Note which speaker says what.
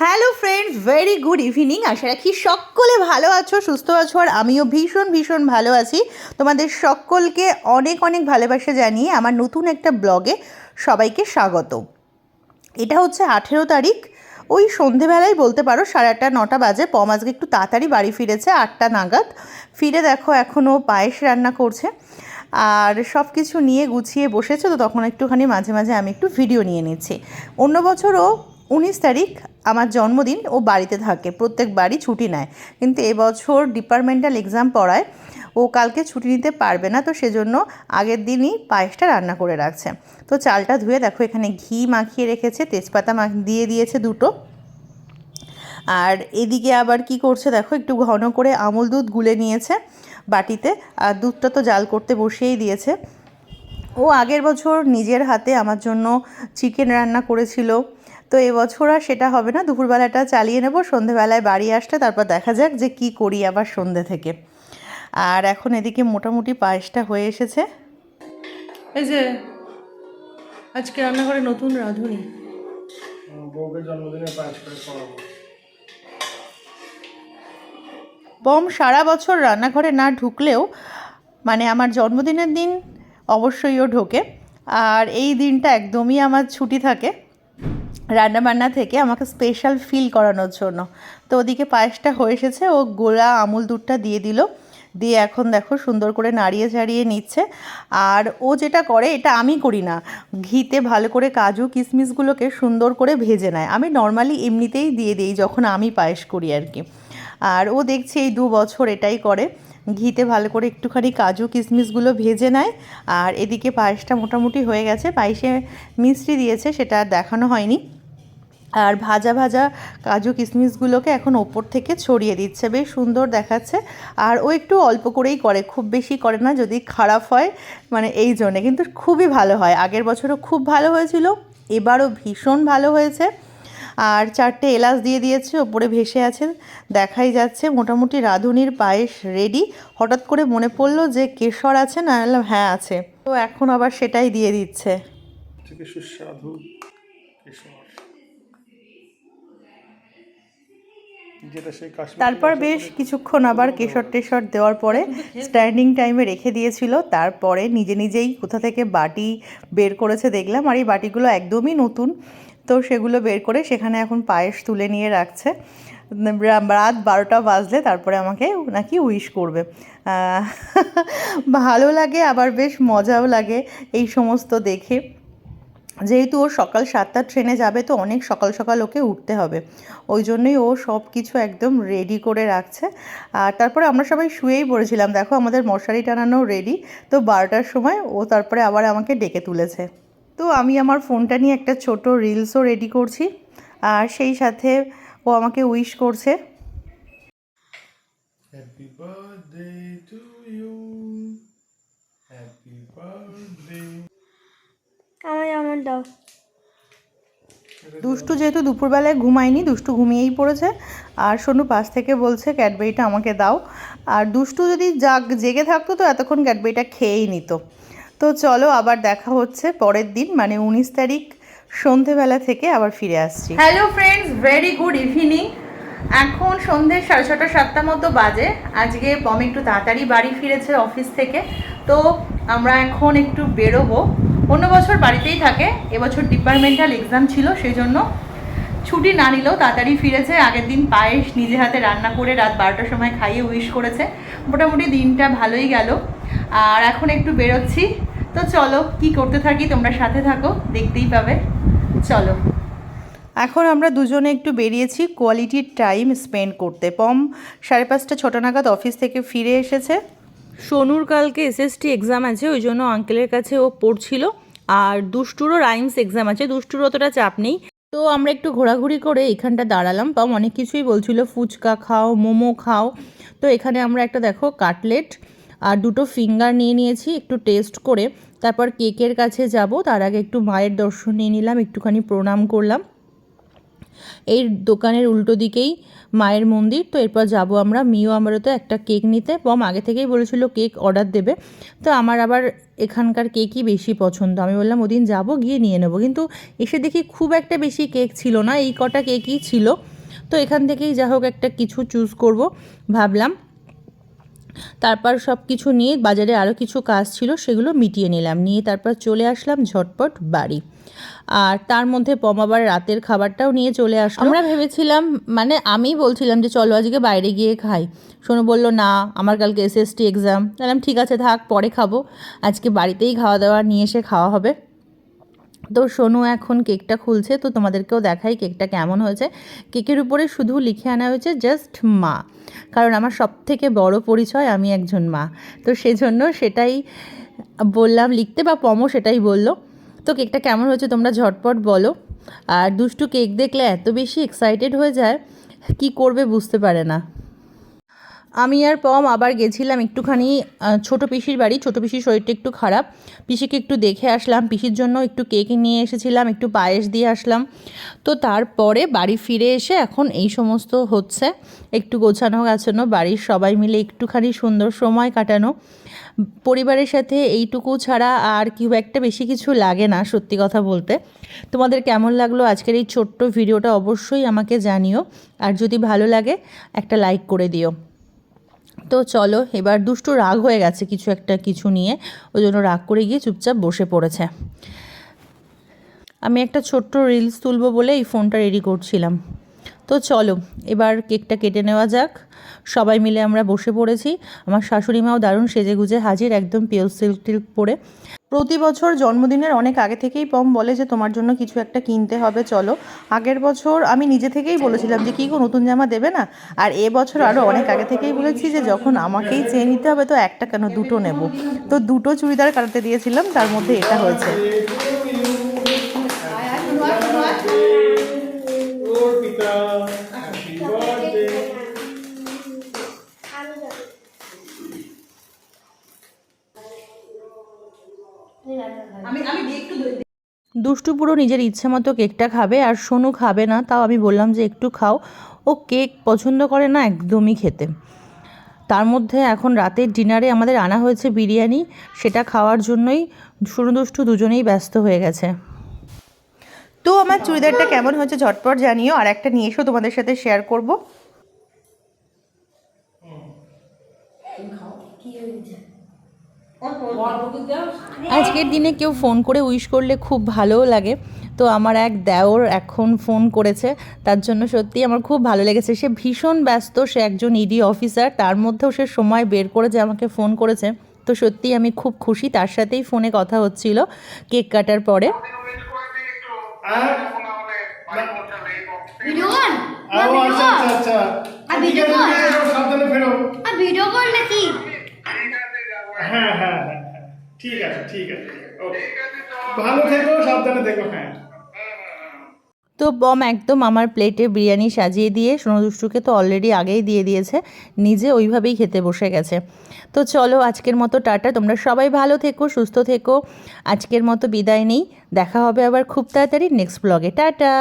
Speaker 1: Hello friends, very good evening. আশা রাখি সকলে ভালো আছো, সুস্থ আছো, আর আমিও ভীষণ ভীষণ ভালো আছি। তোমাদের সকলকে অনেক অনেক ভালোবাসা জানিয়ে আমার নতুন একটা ব্লগে সবাইকে স্বাগত। এটা হচ্ছে 18 তারিখ, ওই সন্ধেবেলায় বলতে পারো, 8:30-9টা বাজে। পম আজকে একটু তাড়াতাড়ি বাড়ি ফিরেছে, 8টা নাগাদ ফিরে দেখো এখনও পায়েস রান্না করছে আর সব কিছু নিয়ে গুছিয়ে বসেছে। তো তখন একটুখানি মাঝে মাঝে আমি একটু ভিডিও নিয়ে নিচ্ছি। অন্য বছরও 19 তারিখ আমার জন্মদিন ও বাড়িতে থাকে, প্রত্যেক বাড়ি ছুটি নেয়, কিন্তু এবছর ডিপার্টমেন্টাল এক্সাম পড়ায় ও কালকে ছুটি নিতে পারবে না, তো সেজন্য আগের দিনই পায়েসটা রান্না করে রাখছে। তো চালটা ধুয়ে দেখো এখানে ঘি মাখিয়ে রেখেছে, তেজপাতা দিয়ে দিয়েছে দুটো। আর এদিকে আবার কি করছে দেখো, একটু ঘন করে আমুল দুধ গুলে নিয়েছে বাটিতে, আর দুধটা তো জাল করতে বসিয়েই দিয়েছে। ও আগের বছর নিজের হাতে আমার জন্য চিকেন রান্না করেছিল, তো এবছর আর সেটা হবে না। দুপুরবেলাটা চালিয়ে নেব, সন্ধেবেলায় বাড়ি আসলে তারপর দেখা যাক যে কি করি আবার সন্ধে থেকে। আর এখন এদিকে মোটামুটি পায়েসটা হয়ে এসেছে। এই যে আজকে রান্নাঘরে নতুন রাঁধুনি,
Speaker 2: বউকে জন্মদিনে পায়েস করে খাওয়াবো।
Speaker 1: বম সারা বছর রান্নাঘরে না ঢুকলেও মানে আমার জন্মদিনের দিন অবশ্যই ও ঢোকে, আর এই দিনটা একদমই আমার ছুটি থাকে রান্নাবান্না থেকে, আমাকে স্পেশাল ফিল করানোর জন্য। তো ওদিকে পায়েসটা হয়ে এসেছে, ও গোলা আমুল দুধটা দিয়ে দিল, দিয়ে এখন দেখো সুন্দর করে নাড়িয়ে চাড়িয়ে নিচ্ছে। আর ও যেটা করে, এটা আমি করি না, ঘিতে ভালো করে কাজু কিশমিশগুলোকে সুন্দর করে ভেজে নেয়। আমি নর্মালি এমনিতেই দিয়ে দিই যখন আমি পায়েস করি আর কি। আর ও দেখছি এই 2 বছর এটাই করে, ঘিতে ভালো করে একটুখানি কাজু কিশমিশগুলো ভেজে নেয়। আর এদিকে পায়েসটা মোটামুটি হয়ে গেছে, পায়েসে মিষ্টি দিয়েছে, সেটা আর দেখানো হয়নি। আর ভাজা ভাজা কাজু কিশমিশগুলোকে এখন ওপর থেকে ছড়িয়ে দিচ্ছে, বেশ সুন্দর দেখাচ্ছে। আর ও একটু অল্প করেই করে, খুব বেশি করে না, যদি খারাপ হয় মানে এই জন্যে, কিন্তু খুবই ভালো হয়। আগের বছরও খুব ভালো হয়েছিল, এবারও ভীষণ ভালো হয়েছে। আর 4টে এলাচ দিয়ে দিয়েছে, ওপরে ভেসে আছে, দেখাই যাচ্ছে। মোটামুটি রাঁধুনির পায়েস রেডি। হঠাৎ করে মনে পড়লো যে কেশর আছে না, হ্যাঁ আছে, তো এখন আবার সেটাই দিয়ে দিচ্ছে।
Speaker 2: থেকে সুস্বাদু কেশর, যেটা সেই কাশ্মীর
Speaker 1: তারপর বেশ কিছুক্ষণ আবার কেশর টেশর দেওয়ার পরে স্ট্যান্ডিং টাইমে রেখে দিয়েছিল। তারপরে নিজে নিজেই কোথা থেকে বাটি বের করেছে দেখলাম, আর এই বাটিগুলো একদমই নতুন, তো সেগুলো বের করে সেখানে এখন পায়েস তুলে নিয়ে রাখছে। রাত 12টা বাজলে তারপরে আমাকে নাকি উইশ করবে। ভালো লাগে, আবার বেশ মজাও লাগে এই সমস্ত দেখে। যেহেতু ও সকাল 7টার ট্রেনে যাবে, তো অনেক সকাল সকাল ওকে উঠতে হবে, ওই জন্যই ও সব কিছু একদম রেডি করে রাখছে। আর তারপরে আমরা সবাই শুয়েই পড়েছিলাম, দেখো আমাদের মশারি টানানো রেডি। তো 12টার সময় ও তারপরে আবার আমাকে ডেকে তুলেছে। তো আমি আমার ফোনটা নিয়ে একটা ছোট রিলসও রেডি করছি, আর সেই সাথে ও আমাকে উইশ করছে।
Speaker 2: Happy birthday to you, happy birthday.
Speaker 3: আমার দাও।
Speaker 1: দুষ্টু যেহেতু দুপুরবেলায় ঘুমায়নি, দুষ্টু ঘুমিয়েই পড়েছে, আর সোনু পাশ থেকে বলছে ক্যাডবেরিটা আমাকে দাও। আর দুষ্টু যদি জেগে থাকতো তো এতক্ষণ ক্যাডবেরিটা খেয়েই নিত। তো চলো আবার দেখা হচ্ছে পরের দিন, মানে 19 তারিখ সন্ধেবেলা থেকে আবার ফিরে আসছি। Hello friends, very good evening. এখন সন্ধ্যে 6:30 7টা মতো বাজে। আজকে পম একটু তাড়াতাড়ি বাড়ি ফিরেছে অফিস থেকে, তো আমরা এখন একটু বেরোবো। অন্য বছর বাড়িতেই থাকে, এবছর ডিপার্টমেন্টাল এক্সাম ছিল, সেই জন্য ছুটি না নিলেও তাড়াতাড়ি ফিরেছে। আগের দিন পায়েস নিজে হাতে রান্না করে রাত 12টার সময় খাইয়ে উইশ করেছে। মোটামুটি দিনটা ভালোই গেল। আর এখন একটু বেরোচ্ছি, তো চলো কি করতে থাকি, তোমরা সাথে থাকো, দেখতেই পাবে। চলো, এখন আমরা দুজনে একটু বেরিয়েছি কোয়ালিটি টাইম স্পেন্ড করতে। পম 5:30 6টা নাগাদ অফিস থেকে ফিরে এসেছে। সোনুর কালকে এসএসটি এক্সাম আছে, ওই জন্য আঙ্কেলের কাছে ও পড়ছিল। আর দুষ্টুরও রাইমস এক্সাম আছে, দুষ্টুর অতটা চাপ নেই। তো আমরা একটু ঘোরাঘুরি করে এখানটা দাঁড়ালাম। পম অনেক কিছুই বলছিল, ফুচকা খাও, মোমো খাও। তো এখানে আমরা একটা দেখো কাটলেট আর 2টো ফিঙ্গার নিয়ে নিয়েছি একটু টেস্ট করে। তারপর কেকের কাছে যাব, তার আগে একটু মায়ের দর্শন নিয়ে নিলাম, একটুখানি প্রণাম করলাম। এই দোকানের উল্টো দিকেই মায়ের মন্দির। তো এরপর যাব আমরা মিও আমরাতে একটা কেক নিতে। পম আগে থেকেই বলেছিল কেক অর্ডার দেবে, তো আমার আবার এখানকার কেকই বেশি পছন্দ। আমি বললাম ওদিন যাব গিয়ে নিয়ে নেবো, কিন্তু এসে দেখি খুব একটা বেশি কেক ছিল না, এই কটা কেকই ছিল। তো এখান থেকেই যা হোক একটা কিছু চুজ করব ভাবলাম। তারপর সব কিছু নিয়ে বাজারে আরও কিছু কাজ ছিল সেগুলো মিটিয়ে নিলাম, নিয়ে তারপর চলে আসলাম ঝটপট বাড়ি। আর তার মধ্যে পম আবার রাতের খাবারটাও নিয়ে চলে আসলো। আমরা ভেবেছিলাম, মানে আমি বলছিলাম যে চলো আজকে বাইরে গিয়ে খাই। সোনু বলল না আমার কালকে এসএসটি এক্সাম। বললাম ঠিক আছে থাক পরে খাবো, আজকে বাড়িতেই খাওয়া দাওয়া নিয়ে এসে খাওয়া হবে। তো সোনু এখন কেকটা খুলছে, তো তোমাদেরকেও দেখাই কেকটা কেমন হয়েছে। কেকের উপরে শুধু লিখে আনা হয়েছে জাস্ট মা, কারণ আমার সবথেকে বড় পরিচয় আমি একজন মা, তো সেজন্য সেটাই বললাম লিখতে, বা পমও সেটাই বলল। তো কেকটা কেমন হয়েছে তোমরা ঝটপট বলো। আর দুষ্টু কেক দেখলে এত বেশি এক্সাইটেড হয়ে যায়, কি করবে বুঝতে পারে না। আমি আর পম আবার গেছিলাম একটুখানি ছোটো পিসির বাড়ি। ছোটো পিসির শরীরটা একটু খারাপ, পিসিকে একটু দেখে আসলাম, পিসির জন্য একটু কেক নিয়ে এসেছিলাম, একটু পায়েস দিয়ে আসলাম। তো তারপরে বাড়ি ফিরে এসে এখন এই সমস্ত হচ্ছে, একটু গোছানো গাছানো, বাড়ির সবাই মিলে একটুখানি সুন্দর সময় কাটানো। পরিবারের সাথে এইটুকু ছাড়া আর খুব একটা বেশি কিছু লাগে না সত্যি কথা বলতে। তোমাদের কেমন লাগলো আজকের এই ছোট্ট ভিডিওটা অবশ্যই আমাকে জানিও, আর যদি ভালো লাগে একটা লাইক করে দিও। তো চলো এবার দুষ্টু রাগ হয়ে গেছে কিছু নিয়ে, ওই জন্য রাগ করে গিয়ে চুপচাপ বসে পড়েছে। আমি একটা ছোট্ট রিলস তুলবো বলে এই ফোনটা রেডি করছিলাম। তো চলো এবার কেকটা কেটে নেওয়া যাক। সবাই মিলে আমরা বসে পড়েছি। আমার শাশুড়ি মাও দারুণ সেজেগুজে হাজির, একদম পিওর সিল্ক টিল্ক পরে। প্রতি বছর জন্মদিনের অনেক আগে থেকেই পম বলে যে তোমার জন্য কিছু একটা কিনতে হবে চলো। আগের বছর আমি নিজে থেকেই বলেছিলাম যে কী গো নতুন জামা দেবে না, আর এবছর আরও অনেক আগে থেকেই বলেছি যে যখন আমাকেই চেয়ে নিতে হবে তো একটা কেন দুটো নেব। তো দুটো চুড়িদার কাটাতে দিয়েছিলাম, তার মধ্যে এটা হয়েছে। দুষ্টু পুরো নিজের ইচ্ছে মতো কেকটা খাবে, আর সোনু খাবে না, তাও আমি বললাম যে একটু খাও। ও কেক পছন্দ করে না একদমই খেতে। তার মধ্যে এখন রাতের ডিনারে আমাদের আনা হয়েছে বিরিয়ানি, সেটা খাওয়ার জন্যই সোনু দুষ্টু দুজনেই ব্যস্ত হয়ে গেছে। তো আমার চুড়িদারটা কেমন হয়েছে ঝটপট জানিও, আর একটা নিয়ে এসো তোমাদের সাথে শেয়ার করব। আজকের দিনে কেউ ফোন করে উইশ করলে খুব ভালোও লাগে। তো আমার এক দেওর এখন ফোন করেছে, তার জন্য সত্যি আমার খুব ভালো লেগেছে। সে ভীষণ ব্যস্ত, সে একজন ইডি অফিসার, তার মধ্যেও সে সময় বের করে যে আমাকে ফোন করেছে। তো সত্যি আমি খুব খুশি, তার সাথেই ফোনে কথা হচ্ছিল কেক কাটার পরে।
Speaker 2: হ্যাঁ হ্যাঁ হ্যাঁ ঠিক আছে ঠিক আছে, ভালো থেকো সাবধানে থেকো। হ্যাঁ
Speaker 1: তো বম একদম আমার প্লেটে বিরিয়ানি সাজিয়ে দিয়ে সোনুদুষ্টুকে তো অলরেডি আগেই দিয়ে দিয়েছে, নিজে ওইভাবেই খেতে বসে গেছে। তো চলো আজকের মতো টাটা, তোমরা সবাই ভালো থেকো সুস্থ থেকো। আজকের মতো বিদায় নেই, দেখা হবে আবার খুব তাড়াতাড়ি নেক্সট ব্লগে। টাটা।